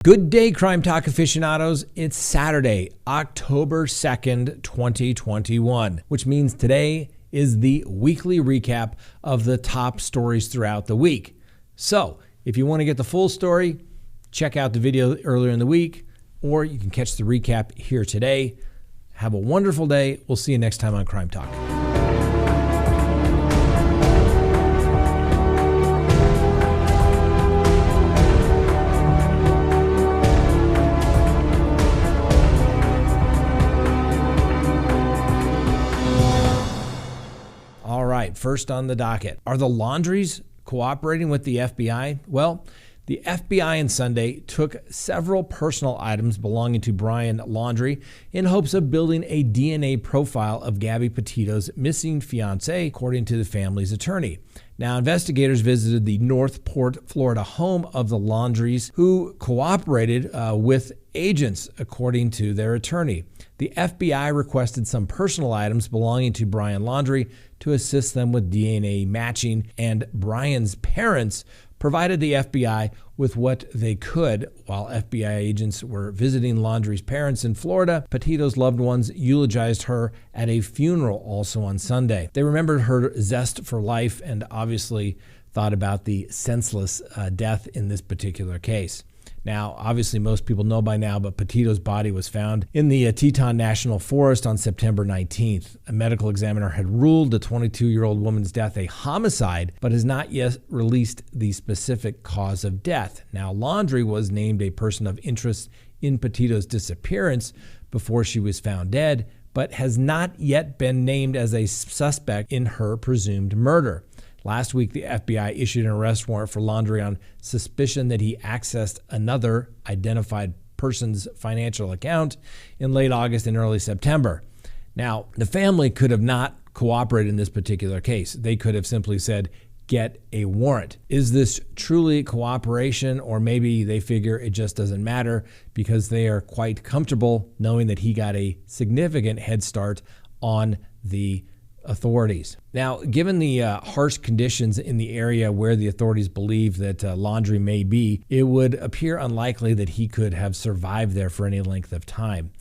Good day, Crime Talk aficionados. It's Saturday, October 2nd, 2021, which means today is the weekly recap of the top stories throughout the week. So if you want to get the full story, check out the video earlier in the week, or you can catch the recap here today. Have a wonderful day. We'll see you next time on Crime Talk. All right, first on the docket. Are the Laundries cooperating with the FBI? Well, the FBI on Sunday took several personal items belonging to Brian Laundrie in hopes of building a DNA profile of Gabby Petito's missing fiancé, according to the family's attorney. Now, investigators visited the Northport, Florida home of the Laundries, who cooperated with agents, according to their attorney. The FBI requested some personal items belonging to Brian Laundrie to assist them with DNA matching, and Brian's parents provided the FBI with what they could. While FBI agents were visiting Laundrie's parents in Florida, Petito's loved ones eulogized her at a funeral also on Sunday. They remembered her zest for life and obviously thought about the senseless death in this particular case. Now, obviously, most people know by now, but Petito's body was found in the Teton National Forest on September 19th. A medical examiner had ruled the 22-year-old woman's death a homicide, but has not yet released the specific cause of death. Now, Laundrie was named a person of interest in Petito's disappearance before she was found dead, but has not yet been named as a suspect in her presumed murder. Last week, the FBI issued an arrest warrant for Laundrie on suspicion that he accessed another identified person's financial account in late August and early September. Now, the family could have not cooperated in this particular case. They could have simply said, get a warrant. Is this truly cooperation, or maybe they figure it just doesn't matter because they are quite comfortable knowing that he got a significant head start on the authorities. Now, given the harsh conditions in the area where the authorities believe that Laundrie may be, it would appear unlikely that he could have survived there for any length of time.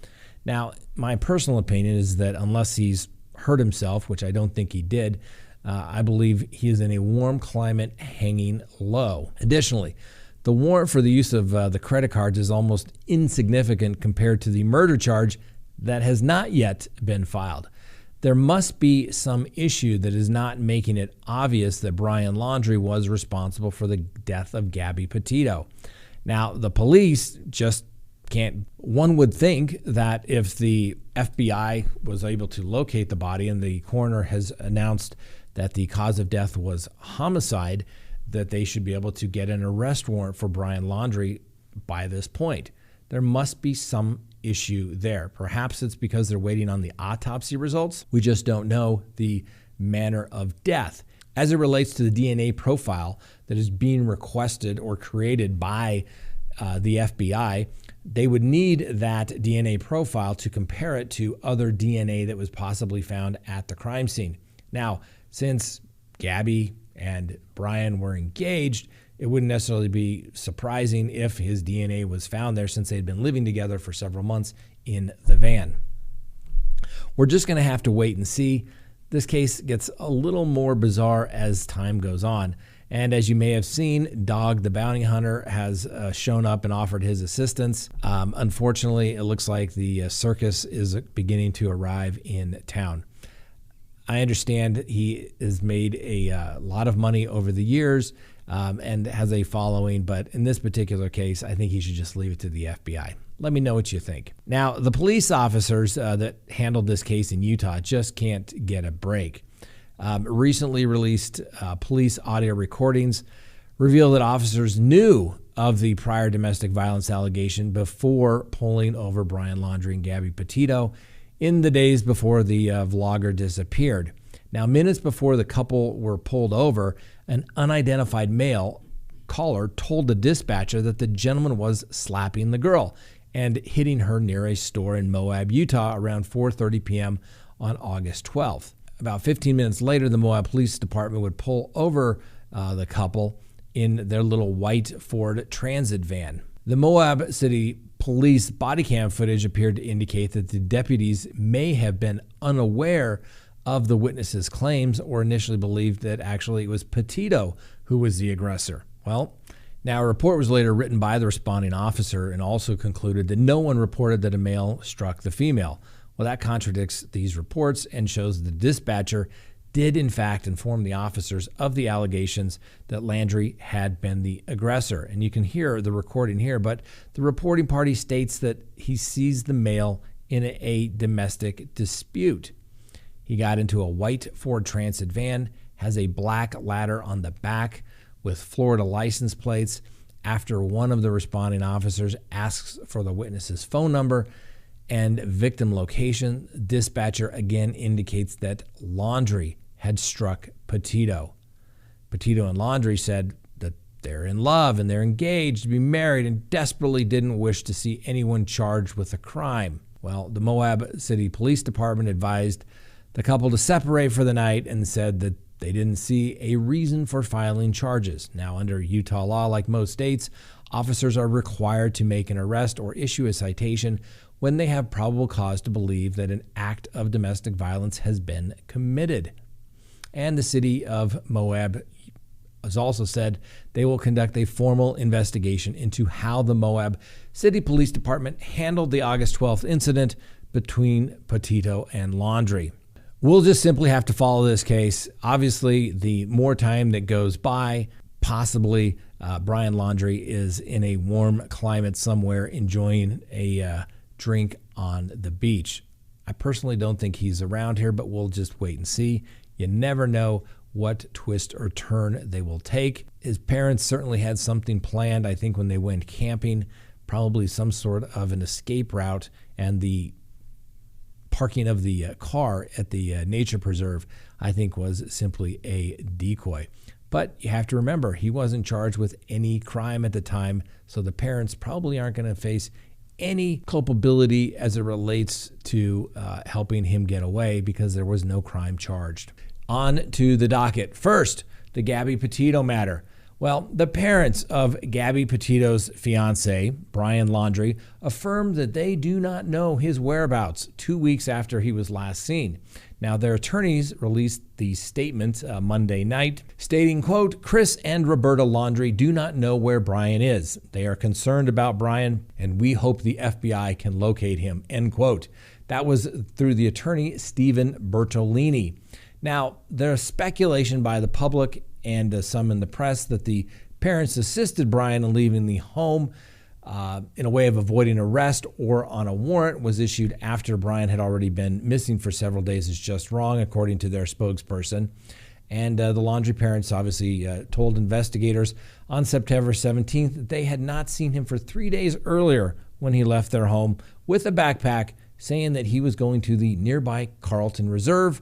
Now, my personal opinion is that unless he's hurt himself, which I don't think he did, I believe he is in a warm climate hanging low. Additionally, the warrant for the use of the credit cards is almost insignificant compared to the murder charge that has not yet been filed. There must be some issue that is not making it obvious that Brian Laundrie was responsible for the death of Gabby Petito. Now, the police just can't. One would think that if the FBI was able to locate the body and the coroner has announced that the cause of death was homicide, that they should be able to get an arrest warrant for Brian Laundrie by this point. There must be some issue there. Perhaps it's because they're waiting on the autopsy results. We just don't know the manner of death. As it relates to the DNA profile that is being requested or created by the FBI, they would need that DNA profile to compare it to other DNA that was possibly found at the crime scene. Now, since Gabby and Brian were engaged, it wouldn't necessarily be surprising if his DNA was found there since they'd been living together for several months in the van. We're just going to have to wait and see. This case gets a little more bizarre as time goes on. And as you may have seen, Dog the Bounty Hunter has shown up and offered his assistance. Unfortunately, it looks like the circus is beginning to arrive in town. I understand he has made a lot of money over the years and has a following, but in this particular case, I think he should just leave it to the FBI. Let me know what you think. Now, the police officers that handled this case in Utah just can't get a break. Recently released police audio recordings reveal that officers knew of the prior domestic violence allegation before pulling over Brian Laundrie and Gabby Petito in the days before the vlogger disappeared. Now, minutes before the couple were pulled over, an unidentified male caller told the dispatcher that the gentleman was slapping the girl and hitting her near a store in Moab, Utah around 4:30 p.m. on August 12th. About 15 minutes later, the Moab Police Department would pull over the couple in their little white Ford Transit van. The Moab City Police body cam footage appeared to indicate that the deputies may have been unaware of the witnesses' claims or initially believed that actually it was Petito who was the aggressor. Well, now a report was later written by the responding officer and also concluded that no one reported that a male struck the female. Well, that contradicts these reports and shows the dispatcher did in fact inform the officers of the allegations that Laundrie had been the aggressor. And you can hear the recording here, but the reporting party states that he sees the male in a domestic dispute. He got into a white Ford Transit van, has a black ladder on the back with Florida license plates. After one of the responding officers asks for the witness's phone number and victim location, dispatcher again indicates that Laundrie had struck Petito. Petito and Laundrie said that they're in love and they're engaged to be married and desperately didn't wish to see anyone charged with a crime. Well, the Moab City Police Department advised the couple to separate for the night and said that they didn't see a reason for filing charges. Now, under Utah law, like most states, officers are required to make an arrest or issue a citation when they have probable cause to believe that an act of domestic violence has been committed. And the city of Moab has also said they will conduct a formal investigation into how the Moab City Police Department handled the August 12th incident between Petito and Laundrie. We'll just simply have to follow this case. Obviously, the more time that goes by, possibly Brian Laundrie is in a warm climate somewhere enjoying a drink on the beach. I personally don't think he's around here, but we'll just wait and see. You never know what twist or turn they will take. His parents certainly had something planned, I think, when they went camping, probably some sort of an escape route, and the parking of the car at the nature preserve, I think, was simply a decoy. But you have to remember, he wasn't charged with any crime at the time, so the parents probably aren't going to face any culpability as it relates to helping him get away because there was no crime charged. On to the docket. First, the Gabby Petito matter. Well, the parents of Gabby Petito's fiancé, Brian Laundrie, affirmed that they do not know his whereabouts 2 weeks after he was last seen. Now, their attorneys released the statement Monday night stating, quote, Chris and Roberta Laundrie do not know where Brian is. They are concerned about Brian, and we hope the FBI can locate him, end quote. That was through the attorney, Stephen Bertolini. Now, there's speculation by the public and some in the press that the parents assisted Brian in leaving the home in a way of avoiding arrest or on a warrant was issued after Brian had already been missing for several days is just wrong, according to their spokesperson. And the Laundrie parents obviously told investigators on September 17th that they had not seen him for 3 days earlier when he left their home with a backpack, saying that he was going to the nearby Carlton Reserve,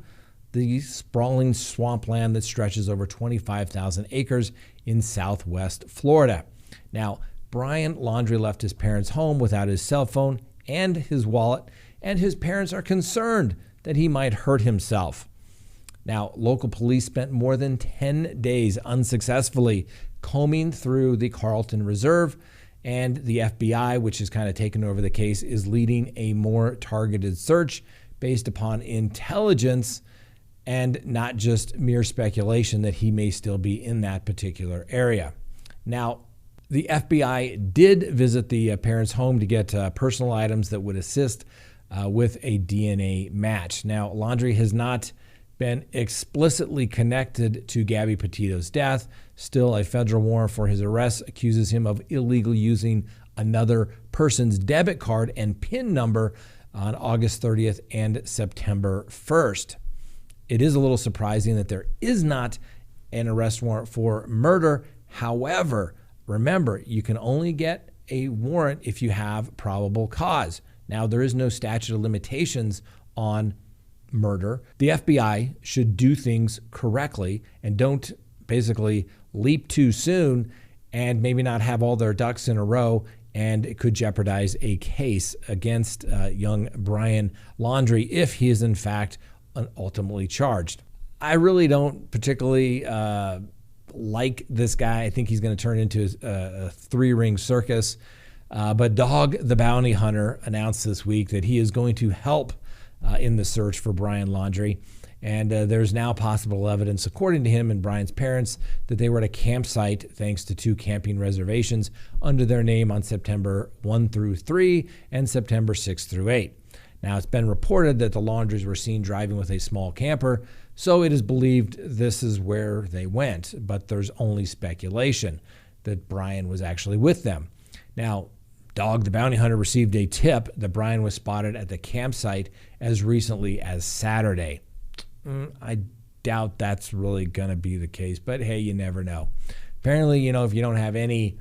the sprawling swampland that stretches over 25,000 acres in southwest Florida. Now, Brian Laundrie left his parents' home without his cell phone and his wallet, and his parents are concerned that he might hurt himself. Now, local police spent more than 10 days unsuccessfully combing through the Carlton Reserve, and the FBI, which has kind of taken over the case, is leading a more targeted search based upon intelligence and not just mere speculation that he may still be in that particular area. Now, the FBI did visit the parents' home to get personal items that would assist with a DNA match. Now, Laundrie has not been explicitly connected to Gabby Petito's death. Still, a federal warrant for his arrest accuses him of illegally using another person's debit card and PIN number on August 30th and September 1st. It is a little surprising that there is not an arrest warrant for murder. However, remember, you can only get a warrant if you have probable cause. Now, there is no statute of limitations on murder. The FBI should do things correctly and don't basically leap too soon and maybe not have all their ducks in a row, and it could jeopardize a case against young Brian Laundrie if he is in fact ultimately charged. I really don't particularly like this guy. I think he's going to turn into a three-ring circus. But Dog the Bounty Hunter announced this week that he is going to help in the search for Brian Laundrie. And there's now possible evidence, according to him and Brian's parents, that they were at a campsite thanks to 2 camping reservations under their name on September 1 through 3 and September 6 through 8. Now, it's been reported that the Laundries were seen driving with a small camper, so it is believed this is where they went, but there's only speculation that Brian was actually with them. Now, Dog the Bounty Hunter received a tip that Brian was spotted at the campsite as recently as Saturday. I doubt that's really going to be the case, but hey, you never know. Apparently, if you don't have any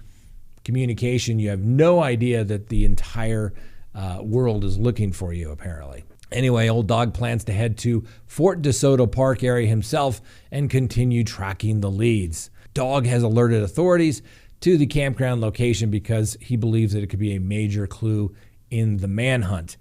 communication, you have no idea that the entire world is looking for you, apparently. Anyway, old Dog plans to head to Fort DeSoto Park area himself and continue tracking the leads. Dog has alerted authorities to the campground location because he believes that it could be a major clue in the manhunt.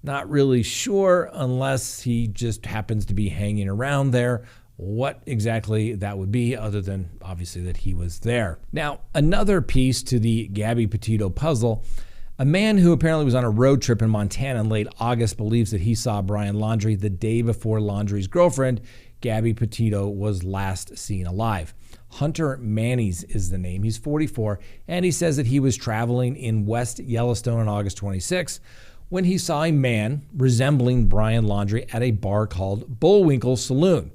Not really sure, unless he just happens to be hanging around there, what exactly that would be, other than obviously that he was there. Now, another piece to the Gabby Petito puzzle: a man who apparently was on a road trip in Montana in late August believes that he saw Brian Laundrie the day before Laundrie's girlfriend, Gabby Petito, was last seen alive. Hunter Mannies is the name. He's 44, and he says that he was traveling in West Yellowstone on August 26 when he saw a man resembling Brian Laundrie at a bar called Bullwinkle Saloon.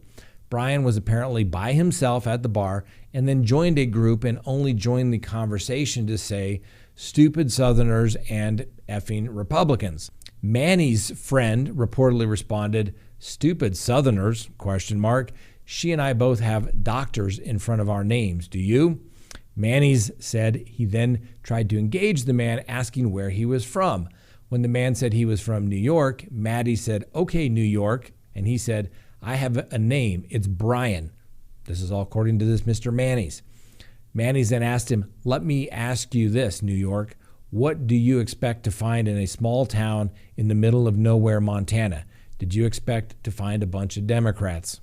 Brian was apparently by himself at the bar and then joined a group and only joined the conversation to say "stupid Southerners" and "effing Republicans." Manny's friend reportedly responded, "Stupid Southerners, ? She and I both have doctors in front of our names. Do you?" Manny's said he then tried to engage the man, asking where he was from. When the man said he was from New York, Maddie said, "Okay, New York." And he said, "I have a name. It's Brian." This is all according to this Mr. Manny's. Manny's then asked him, "Let me ask you this, New York. What do you expect to find in a small town in the middle of nowhere, Montana? Did you expect to find a bunch of Democrats?"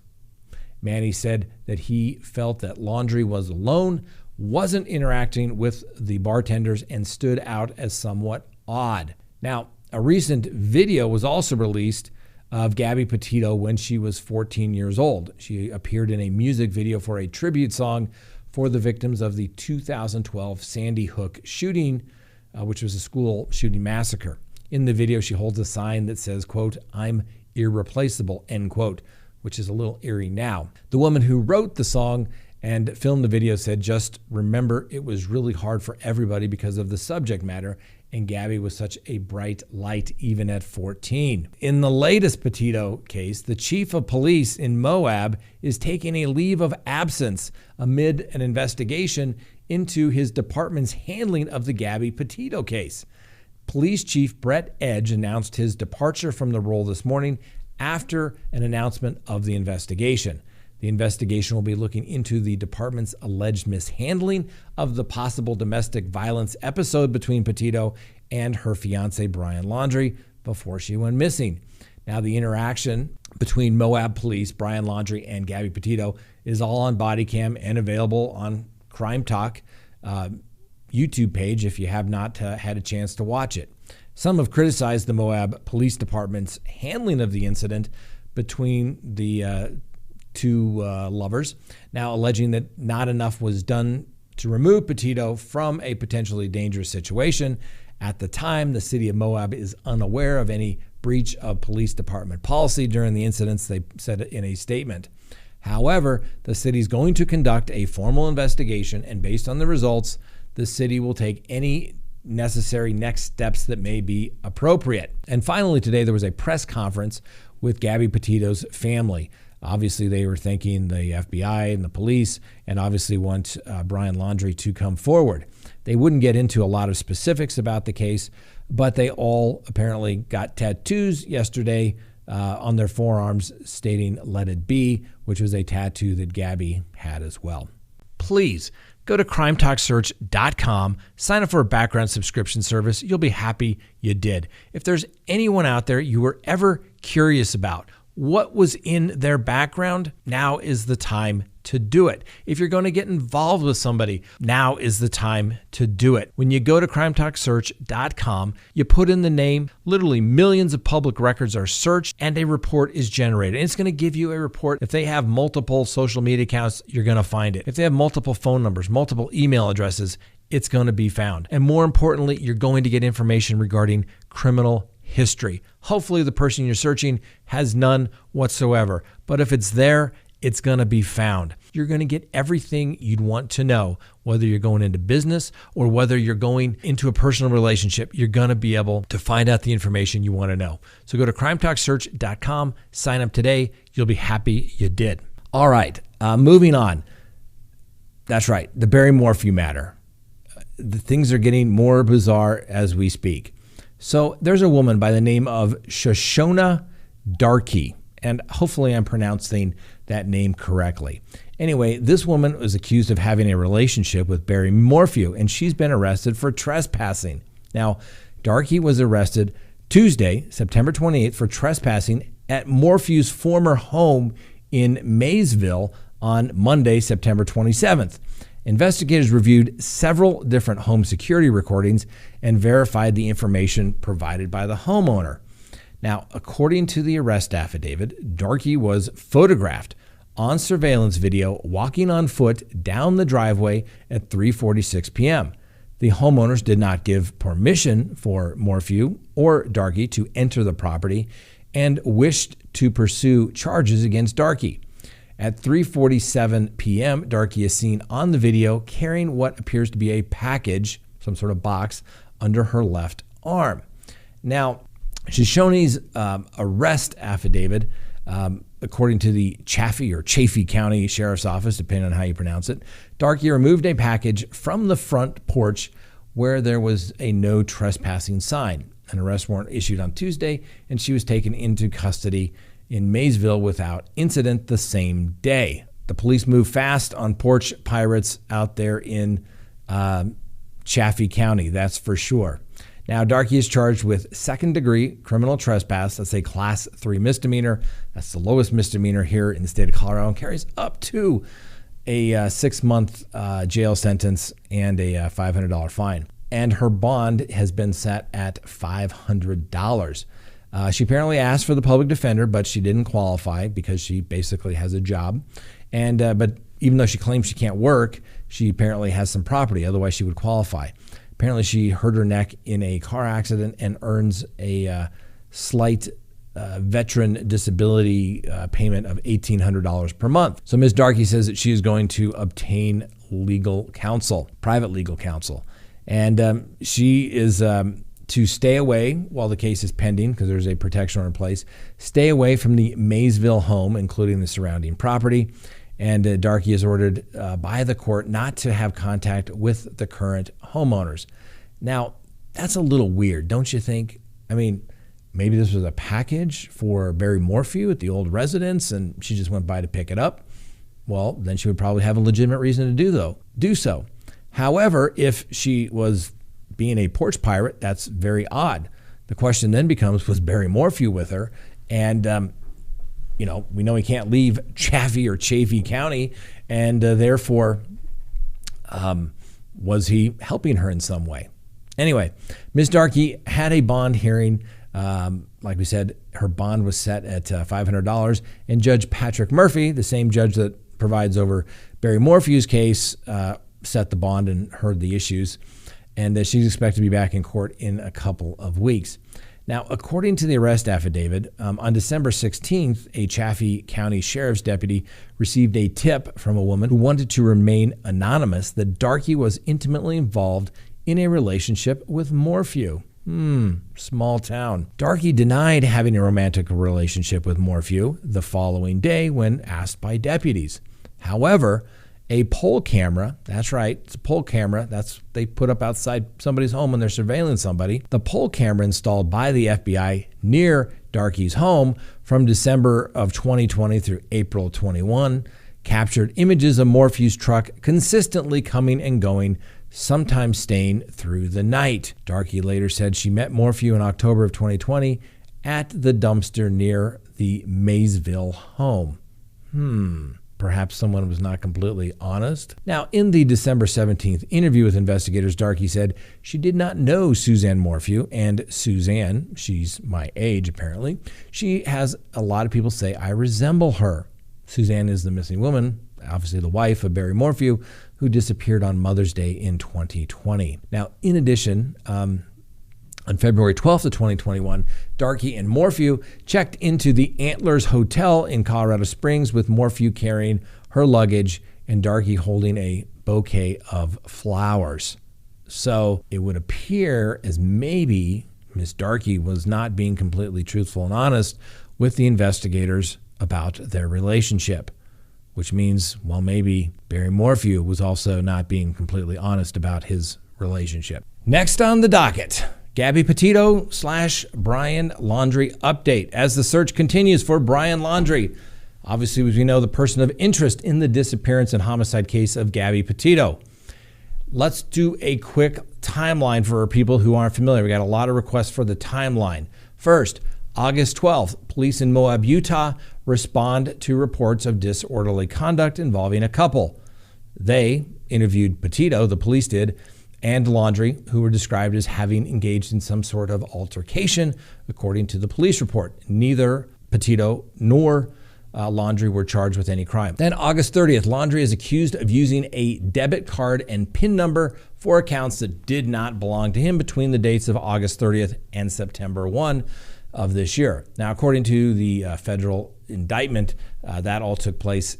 Manny said that he felt that Laundrie was alone, wasn't interacting with the bartenders, and stood out as somewhat odd. Now, a recent video was also released of Gabby Petito when she was 14 years old. She appeared in a music video for a tribute song for the victims of the 2012 Sandy Hook shooting, which was a school shooting massacre. In the video, she holds a sign that says, quote, "I'm irreplaceable," end quote, which is a little eerie now. The woman who wrote the song and filmed the video said, "Just remember, it was really hard for everybody because of the subject matter, and Gabby was such a bright light even at 14. In the latest Petito case, the chief of police in Moab is taking a leave of absence amid an investigation into his department's handling of the Gabby Petito case. Police Chief Brett Edge announced his departure from the role this morning after an announcement of the investigation. The investigation will be looking into the department's alleged mishandling of the possible domestic violence episode between Petito and her fiancé Brian Laundrie before she went missing. Now, the interaction between Moab police, Brian Laundrie, and Gabby Petito is all on Bodycam and available on CrimeTalk YouTube page if you have not had a chance to watch it. Some have criticized the Moab Police Department's handling of the incident between the two lovers, now alleging that not enough was done to remove Petito from a potentially dangerous situation. At the time, the city of Moab is unaware of any breach of police department policy during the incidents, they said in a statement. However, the city is going to conduct a formal investigation, and based on the results, the city will take any necessary next steps that may be appropriate. And finally, today there was a press conference with Gabby Petito's family. Obviously, they were thanking the FBI and the police, and obviously want Brian Laundrie to come forward. They wouldn't get into a lot of specifics about the case, but they all apparently got tattoos yesterday on their forearms stating "Let It Be," which was a tattoo that Gabby had as well. Please go to crimetalksearch.com, sign up for a background subscription service. You'll be happy you did. If there's anyone out there you were ever curious about, what was in their background, now is the time to do it. If you're going to get involved with somebody, now is the time to do it. When you go to crimetalksearch.com, you put in the name, literally millions of public records are searched, and a report is generated. And it's going to give you a report. If they have multiple social media accounts, you're going to find it. If they have multiple phone numbers, multiple email addresses, it's going to be found. And more importantly, you're going to get information regarding criminal history. Hopefully the person you're searching has none whatsoever. But if it's there, it's going to be found. You're going to get everything you'd want to know, whether you're going into business or whether you're going into a personal relationship. You're going to be able to find out the information you want to know. So go to crimetalksearch.com, sign up today. You'll be happy you did. All right, moving on. That's right, the Barry Morphew matter. The things are getting more bizarre as we speak. So there's a woman by the name of Shoshona Darkey, and hopefully I'm pronouncing that name correctly. Anyway, this woman was accused of having a relationship with Barry Morphew, and she's been arrested for trespassing. Now, Darkey was arrested Tuesday, September 28th, for trespassing at Morphew's former home in Maysville on Monday, September 27th. Investigators reviewed several different home security recordings and verified the information provided by the homeowner. Now, according to the arrest affidavit, Darkey was photographed on surveillance video walking on foot down the driveway at 3:46 p.m. The homeowners did not give permission for Morphew or Darkey to enter the property and wished to pursue charges against Darkey. At 3:47 p.m., Darkey is seen on the video carrying what appears to be a package, some sort of box, under her left arm. Now, Shoshona's arrest affidavit, according to the Chaffee County Sheriff's Office, depending on how you pronounce it, Darkey removed a package from the front porch where there was a no trespassing sign. An arrest warrant issued on Tuesday, and she was taken into custody in Maysville without incident the same day. The police moved fast on porch pirates out there in Chaffee County, that's for sure. Now, Darkey is charged with second-degree criminal trespass. That's a Class 3 misdemeanor. That's the lowest misdemeanor here in the state of Colorado and carries up to a 6-month jail sentence and a $500 fine. And her bond has been set at $500. She apparently asked for the public defender, but she didn't qualify because she basically has a job. And but even though she claims she can't work, she apparently has some property. Otherwise, she would qualify. Apparently, she hurt her neck in a car accident and earns a slight veteran disability payment of $1,800 per month. So Ms. Darkey says that she is going to obtain legal counsel, private legal counsel. And she is to stay away while the case is pending, because there's a protection order in place, stay away from the Maysville home, including the surrounding property. And Darkey is ordered by the court not to have contact with the current homeowners. Now, that's a little weird, don't you think? I mean, maybe this was a package for Barry Morphew at the old residence and she just went by to pick it up. Well, then she would probably have a legitimate reason to do so. However, if she was being a porch pirate, that's very odd. The question then becomes, was Barry Morphew with her? And we know he can't leave Chaffee County, and therefore, was he helping her in some way? Anyway, Ms. Darkey had a bond hearing. Like we said, her bond was set at $500, and Judge Patrick Murphy, the same judge that provides over Barry Morphew's case, set the bond and heard the issues. And she's expected to be back in court in a couple of weeks. Now, according to the arrest affidavit, on December 16th, a Chaffee County Sheriff's deputy received a tip from a woman who wanted to remain anonymous that Darkey was intimately involved in a relationship with Morphew. Small town. Darkey denied having a romantic relationship with Morphew the following day when asked by deputies. However, a poll camera, that's right, it's a poll camera, they put up outside somebody's home when they're surveilling somebody. The poll camera installed by the FBI near Darkey's home from December of 2020 through April 21 captured images of Morphew's truck consistently coming and going, sometimes staying through the night. Darkey later said she met Morphew in October of 2020 at the dumpster near the Maysville home. Perhaps someone was not completely honest. Now, in the December 17th interview with investigators, Darkey said she did not know Suzanne Morphew, and Suzanne, she's my age apparently, she has a lot of people say I resemble her. Suzanne is the missing woman, obviously the wife of Barry Morphew, who disappeared on Mother's Day in 2020. Now, in addition, on February 12th of 2021, Darkey and Morphew checked into the Antlers Hotel in Colorado Springs with Morphew carrying her luggage and Darkey holding a bouquet of flowers. So it would appear as maybe Miss Darkey was not being completely truthful and honest with the investigators about their relationship, which means, well, maybe Barry Morphew was also not being completely honest about his relationship. Next on the docket, Gabby Petito / Brian Laundrie update as the search continues for Brian Laundrie. Obviously, as we know, the person of interest in the disappearance and homicide case of Gabby Petito. Let's do a quick timeline for people who aren't familiar. We got a lot of requests for the timeline. First, August 12th, police in Moab, Utah respond to reports of disorderly conduct involving a couple. They interviewed Petito, the police did, and Laundrie, who were described as having engaged in some sort of altercation, according to the police report. Neither Petito nor Laundrie were charged with any crime. Then August 30th, Laundrie is accused of using a debit card and PIN number for accounts that did not belong to him between the dates of August 30th and September 1 of this year. Now, according to the federal indictment, that all took place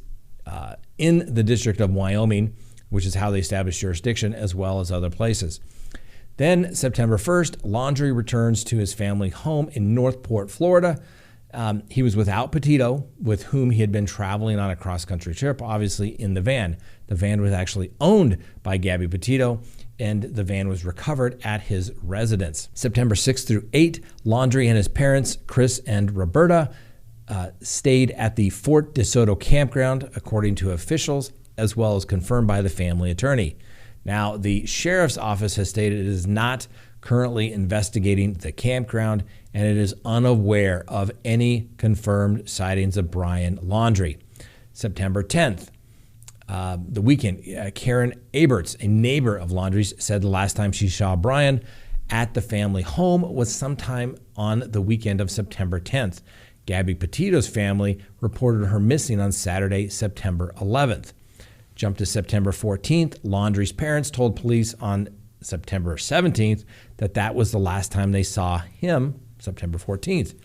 in the District of Wyoming, which is how they established jurisdiction, as well as other places. Then September 1st, Laundrie returns to his family home in Northport, Florida. He was without Petito, with whom he had been traveling on a cross-country trip, obviously in the van. The van was actually owned by Gabby Petito, and the van was recovered at his residence. September 6th through 8th, Laundrie and his parents, Chris and Roberta, stayed at the Fort DeSoto campground, according to officials, as well as confirmed by the family attorney. Now, the sheriff's office has stated it is not currently investigating the campground, and it is unaware of any confirmed sightings of Brian Laundrie. September 10th, the weekend, Karen Aberts, a neighbor of Laundrie's, said the last time she saw Brian at the family home was sometime on the weekend of September 10th. Gabby Petito's family reported her missing on Saturday, September 11th. Jump to September 14th, Laundrie's parents told police on September 17th that was the last time they saw him, September 14th.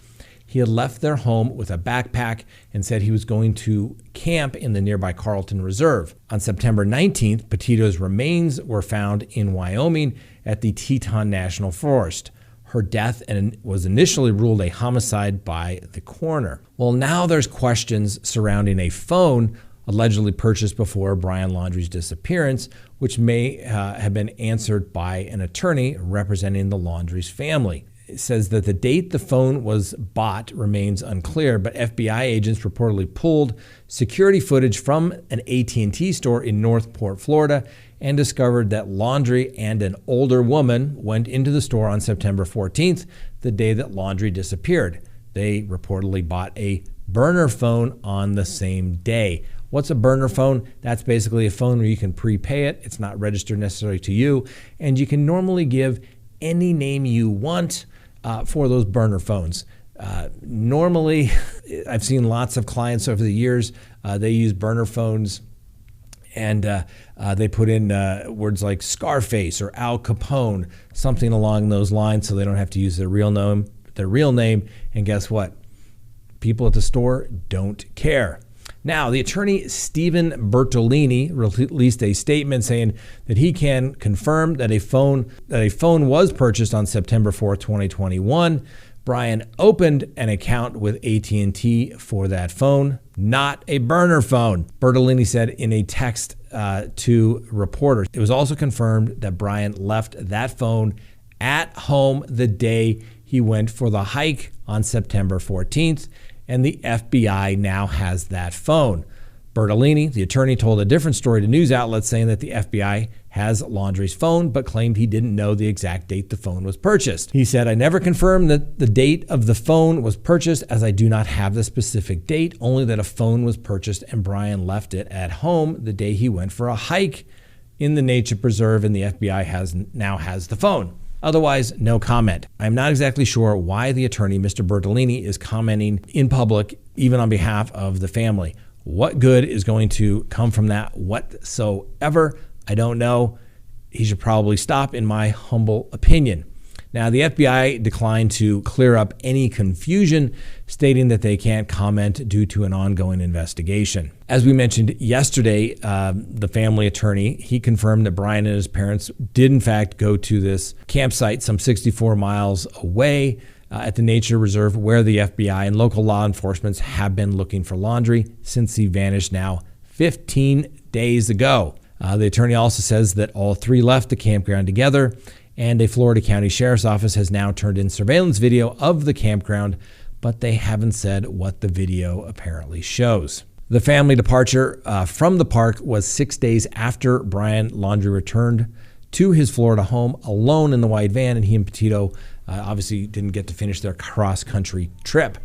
He had left their home with a backpack and said he was going to camp in the nearby Carlton Reserve. On September 19th, Petito's remains were found in Wyoming at the Teton National Forest. Her death was initially ruled a homicide by the coroner. Well, now there's questions surrounding a phone allegedly purchased before Brian Laundrie's disappearance, which may have been answered by an attorney representing the Laundrie's family. It says that the date the phone was bought remains unclear, but FBI agents reportedly pulled security footage from an AT&T store in Northport, Florida, and discovered that Laundrie and an older woman went into the store on September 14th, the day that Laundrie disappeared. They reportedly bought a burner phone on the same day. What's a burner phone? That's basically a phone where you can prepay it. It's not registered necessarily to you, and you can normally give any name you want for those burner phones. Normally, I've seen lots of clients over the years, they use burner phones and they put in words like Scarface or Al Capone, something along those lines, so they don't have to use their real name. And guess what? People at the store don't care. Now, the attorney Stephen Bertolini released a statement saying that he can confirm that a phone was purchased on September 4th, 2021. Brian opened an account with AT&T for that phone, not a burner phone, Bertolini said in a text to reporters. It was also confirmed that Brian left that phone at home the day he went for the hike on September 14th, and the FBI now has that phone. Bertolini, the attorney, told a different story to news outlets saying that the FBI has Laundrie's phone, but claimed he didn't know the exact date the phone was purchased. He said, "I never confirmed that the date of the phone was purchased, as I do not have the specific date, only that a phone was purchased and Brian left it at home the day he went for a hike in the nature preserve, and the FBI now has the phone." Otherwise, no comment. I'm not exactly sure why the attorney, Mr. Bertolini, is commenting in public, even on behalf of the family. What good is going to come from that whatsoever? I don't know. He should probably stop, in my humble opinion. Now, the FBI declined to clear up any confusion, stating that they can't comment due to an ongoing investigation. As we mentioned yesterday, the family attorney, he confirmed that Brian and his parents did in fact go to this campsite some 64 miles away at the nature reserve, where the FBI and local law enforcement have been looking for Laundrie since he vanished now 15 days ago. The attorney also says that all three left the campground together, and a Florida County Sheriff's Office has now turned in surveillance video of the campground, but they haven't said what the video apparently shows. The family departure from the park was 6 days after Brian Laundrie returned to his Florida home alone in the white van, and he and Petito obviously didn't get to finish their cross-country trip.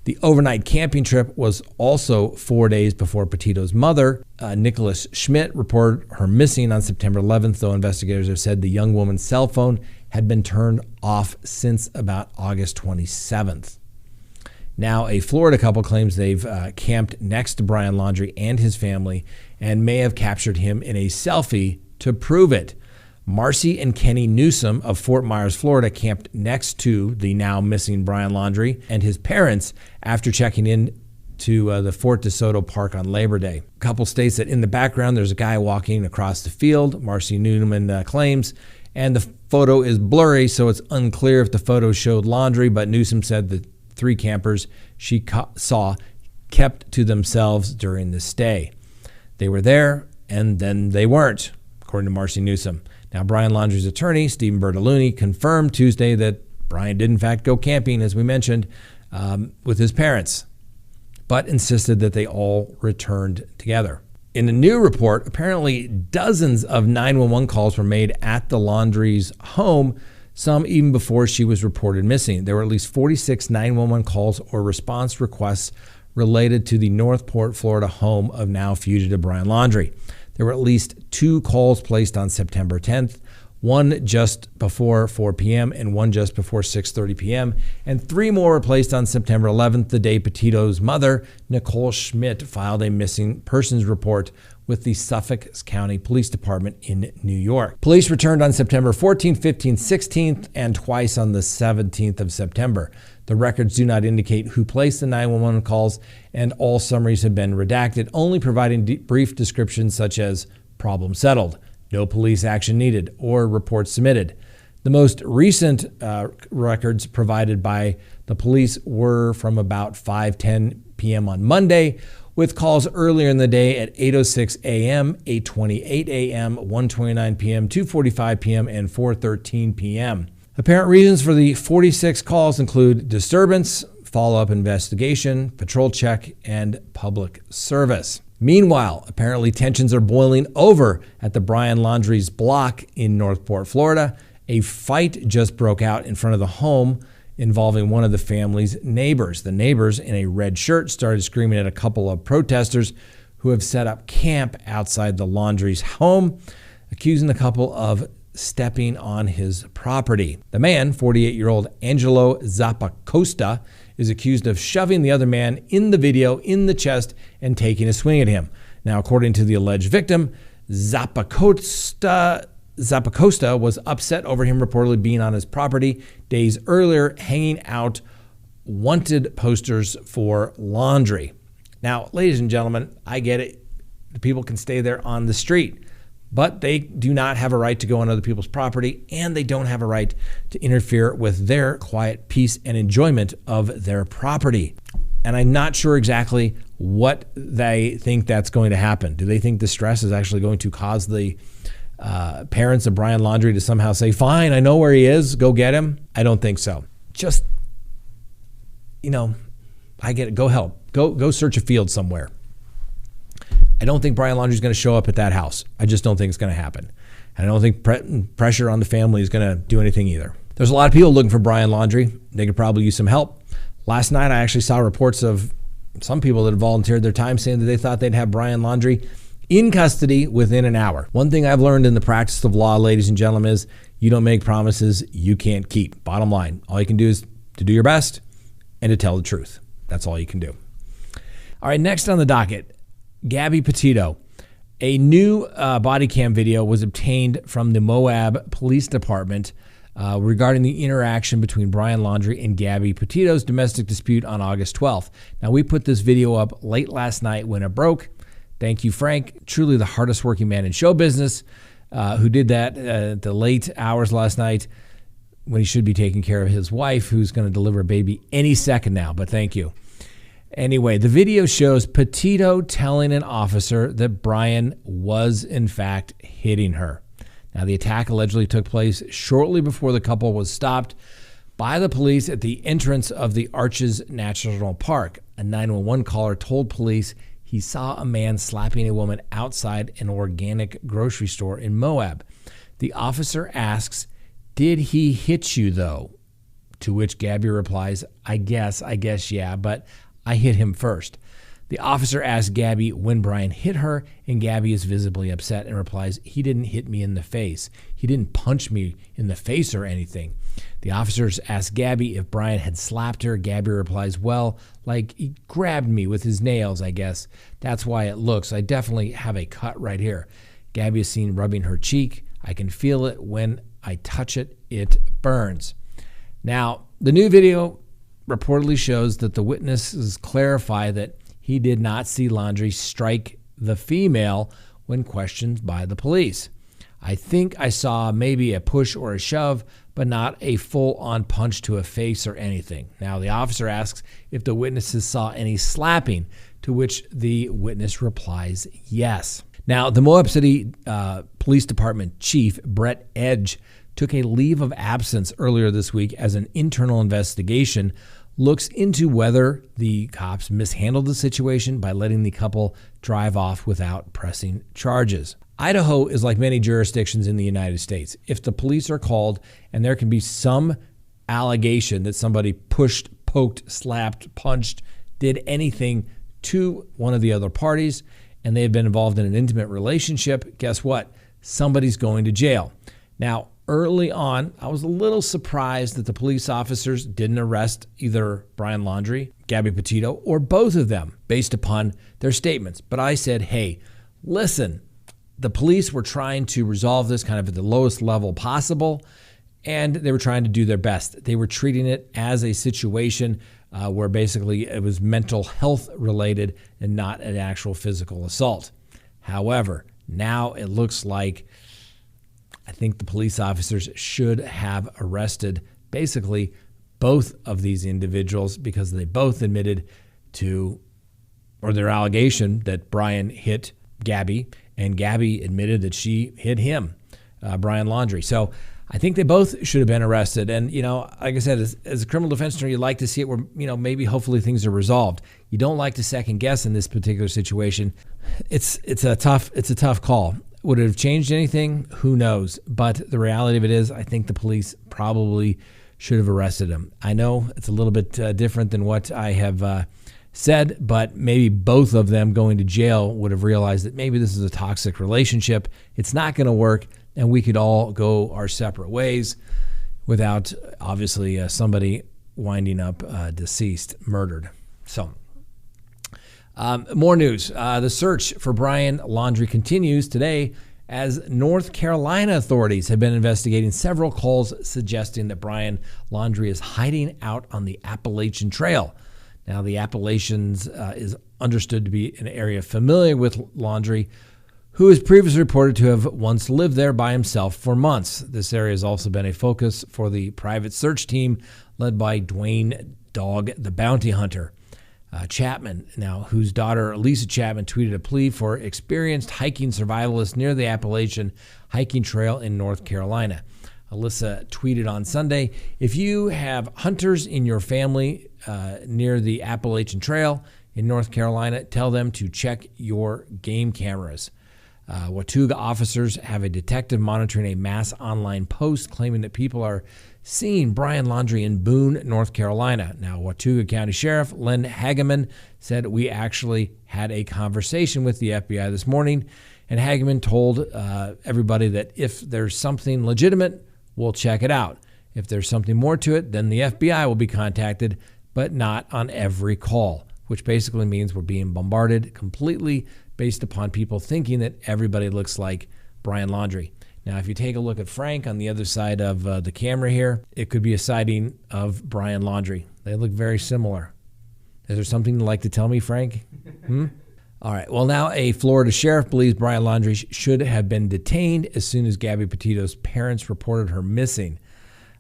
The overnight camping trip was also 4 days before Petito's mother, Nicholas Schmidt, reported her missing on September 11th, though investigators have said the young woman's cell phone had been turned off since about August 27th. Now, a Florida couple claims they've camped next to Brian Laundrie and his family and may have captured him in a selfie to prove it. Marcy and Kenny Newsom of Fort Myers, Florida, camped next to the now missing Brian Laundrie and his parents after checking in to the Fort DeSoto Park on Labor Day. A couple states that in the background there's a guy walking across the field, Marcy Newman claims, and the photo is blurry, so it's unclear if the photo showed Laundrie, but Newsom said the three campers she saw kept to themselves during the stay. They were there, and then they weren't, according to Marcy Newsom. Now, Brian Laundrie's attorney, Stephen Bertolini, confirmed Tuesday that Brian did in fact go camping, as we mentioned, with his parents, but insisted that they all returned together. In a new report, apparently dozens of 911 calls were made at the Laundrie's home, some even before she was reported missing. There were at least 46 911 calls or response requests related to the Northport, Florida home of now fugitive Brian Laundrie. There were at least 2 calls placed on September 10th, one just before 4 p.m. and one just before 6:30 p.m., and 3 more were placed on September 11th, the day Petito's mother, Nicole Schmidt, filed a missing persons report with the Suffolk County Police Department in New York. Police returned on September 14th, 15th, 16th, and twice on the 17th of September. The records do not indicate who placed the 911 calls, and all summaries have been redacted, only providing brief descriptions such as "problem settled," "no police action needed," or "reports submitted." The most recent records provided by the police were from about 5:10 p.m. on Monday, with calls earlier in the day at 8:06 a.m., 8:28 a.m., 1:29 p.m., 2:45 p.m., and 4:13 p.m. Apparent reasons for the 46 calls include disturbance, follow-up investigation, patrol check, and public service. Meanwhile, apparently tensions are boiling over at the Brian Laundrie's block in Northport, Florida. A fight just broke out in front of the home involving one of the family's neighbors. The neighbors in a red shirt started screaming at a couple of protesters who have set up camp outside the Laundrie's home, accusing the couple of stepping on his property. The man, 48-year-old Angelo Zappacosta, is accused of shoving the other man in the video in the chest and taking a swing at him. Now, according to the alleged victim, Zappacosta was upset over him reportedly being on his property days earlier, hanging out wanted posters for Laundrie. Now, ladies and gentlemen, I get it. The people can stay there on the street, but they do not have a right to go on other people's property, and they don't have a right to interfere with their quiet peace and enjoyment of their property. And I'm not sure exactly what they think that's going to happen. Do they think the stress is actually going to cause the parents of Brian Laundrie to somehow say, "Fine, I know where he is, go get him"? I don't think so. Just, I get it. Go help. Go search a field somewhere. I don't think Brian Laundrie is going to show up at that house. I just don't think it's going to happen. And I don't think pressure on the family is going to do anything either. There's a lot of people looking for Brian Laundrie. They could probably use some help. Last night, I actually saw reports of some people that had volunteered their time saying that they thought they'd have Brian Laundrie in custody within an hour. One thing I've learned in the practice of law, ladies and gentlemen, is you don't make promises you can't keep. Bottom line, all you can do is to do your best and to tell the truth. That's all you can do. All right, next on the docket, Gabby Petito. A new body cam video was obtained from the Moab Police Department regarding the interaction between Brian Laundrie and Gabby Petito's domestic dispute on August 12th. Now, we put this video up late last night when it broke. Thank you, Frank, truly the hardest working man in show business, who did that at the late hours last night when he should be taking care of his wife, who's going to deliver a baby any second now, but thank you. Anyway, the video shows Petito telling an officer that Brian was, in fact, hitting her. Now, the attack allegedly took place shortly before the couple was stopped by the police at the entrance of the Arches National Park. A 911 caller told police he saw a man slapping a woman outside an organic grocery store in Moab. The officer asks, "Did he hit you, though?" To which Gabby replies, I guess, yeah, but I hit him first. The officer asks Gabby when Brian hit her, and Gabby is visibly upset and replies, he didn't hit me in the face. He didn't punch me in the face or anything. The officers ask Gabby if Brian had slapped her. Gabby replies, well, like he grabbed me with his nails, I guess. That's why it looks. I definitely have a cut right here. Gabby is seen rubbing her cheek. I can feel it when I touch it. It burns. Now, the new video reportedly shows that the witnesses clarify that he did not see Laundrie strike the female when questioned by the police. I think I saw maybe a push or a shove, but not a full-on punch to a face or anything. Now, the officer asks if the witnesses saw any slapping, to which the witness replies yes. Now, the Moab City Police Department Chief, Brett Edge, took a leave of absence earlier this week as an internal investigation looks into whether the cops mishandled the situation by letting the couple drive off without pressing charges. Idaho is like many jurisdictions in the United States. If the police are called and there can be some allegation that somebody pushed, poked, slapped, punched, did anything to one of the other parties, and they have been involved in an intimate relationship, guess what? Somebody's going to jail. Now, early on, I was a little surprised that the police officers didn't arrest either Brian Laundrie, Gabby Petito, or both of them based upon their statements. But I said, hey, listen, the police were trying to resolve this kind of at the lowest level possible, and they were trying to do their best. They were treating it as a situation where basically it was mental health related and not an actual physical assault. However, now it looks like I think the police officers should have arrested basically both of these individuals because they both admitted to, or their allegation that Brian hit Gabby, and Gabby admitted that she hit him, Brian Laundrie. So I think they both should have been arrested. And, you know, like I said, as a criminal defense attorney, you like to see it where, you know, maybe hopefully things are resolved. You don't like to second guess in this particular situation. It's a tough call. Would it have changed anything? Who knows? But the reality of it is, I think the police probably should have arrested him. I know it's a little bit different than what I have said, but maybe both of them going to jail would have realized that maybe this is a toxic relationship. It's not going to work, and we could all go our separate ways without, obviously, somebody winding up deceased, murdered. So, more news. The search for Brian Laundrie continues today as North Carolina authorities have been investigating several calls suggesting that Brian Laundrie is hiding out on the Appalachian Trail. Now, the Appalachians is understood to be an area familiar with Laundrie, who is previously reported to have once lived there by himself for months. This area has also been a focus for the private search team led by Dwayne Dog, the bounty hunter. Chapman, now whose daughter Lisa Chapman tweeted a plea for experienced hiking survivalists near the Appalachian hiking trail in North Carolina. Alyssa tweeted on Sunday, if you have hunters in your family near the Appalachian Trail in North Carolina, tell them to check your game cameras. Watauga officers have a detective monitoring a mass online post claiming that people are seeing Brian Laundrie in Boone, North Carolina. Now, Watauga County Sheriff Len Hageman said, "We actually had a conversation with the FBI this morning, and Hageman told everybody that if there's something legitimate, we'll check it out. If there's something more to it, then the FBI will be contacted, but not on every call," which basically means we're being bombarded completely based upon people thinking that everybody looks like Brian Laundrie. Now, if you take a look at Frank on the other side of the camera here, it could be a sighting of Brian Laundrie. They look very similar. Is there something you'd like to tell me, Frank? All right. Well, now a Florida sheriff believes Brian Laundrie should have been detained as soon as Gabby Petito's parents reported her missing.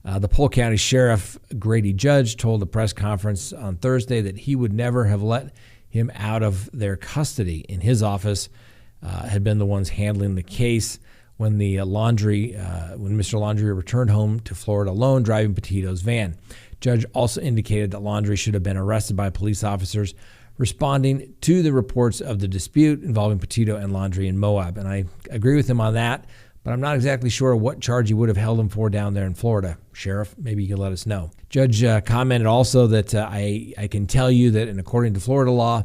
The Polk County Sheriff Grady Judge told a press conference on Thursday that he would never have let him out of their custody. In his office had been the ones handling the case when Mr. Laundrie returned home to Florida alone, driving Petito's van. Judge also indicated that Laundrie should have been arrested by police officers responding to the reports of the dispute involving Petito and Laundrie in Moab. And I agree with him on that, but I'm not exactly sure what charge he would have held him for down there in Florida. Sheriff, maybe you could let us know. Judge commented also that I can tell you that, and according to Florida law,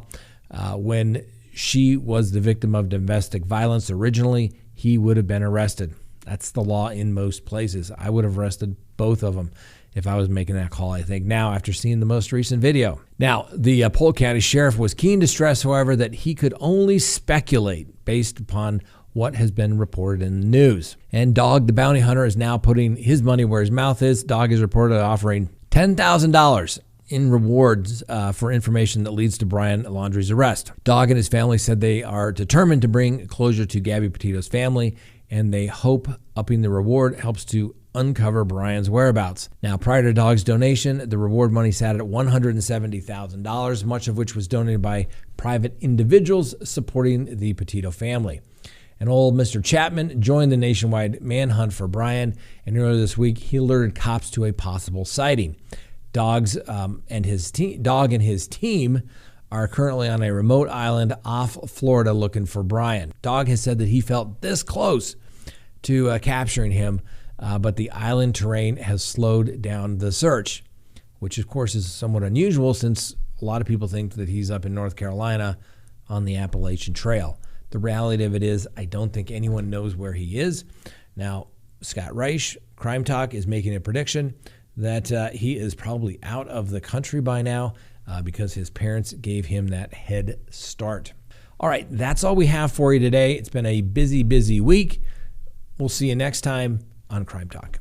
when she was the victim of domestic violence originally, he would have been arrested. That's the law in most places. I would have arrested both of them if I was making that call, I think, now after seeing the most recent video. Now, the Polk County Sheriff was keen to stress, however, that he could only speculate based upon what has been reported in the news. And Dog, the bounty hunter, is now putting his money where his mouth is. Dog is reported offering $10,000 in rewards for information that leads to Brian Laundrie's arrest. Dog and his family said they are determined to bring closure to Gabby Petito's family, and they hope upping the reward helps to uncover Brian's whereabouts. Now, prior to Dog's donation, the reward money sat at $170,000, much of which was donated by private individuals supporting the Petito family. And old Mr. Chapman joined the nationwide manhunt for Brian, and earlier this week, he alerted cops to a possible sighting. Dog and his team are currently on a remote island off Florida looking for Brian. Dog has said that he felt this close to capturing him, but the island terrain has slowed down the search, which of course is somewhat unusual since a lot of people think that he's up in North Carolina on the Appalachian Trail. The reality of it is I don't think anyone knows where he is. Now, Scott Reich, CrimeTalk, is making a prediction that he is probably out of the country by now because his parents gave him that head start. All right, that's all we have for you today. It's been a busy, busy week. We'll see you next time on Crime Talk.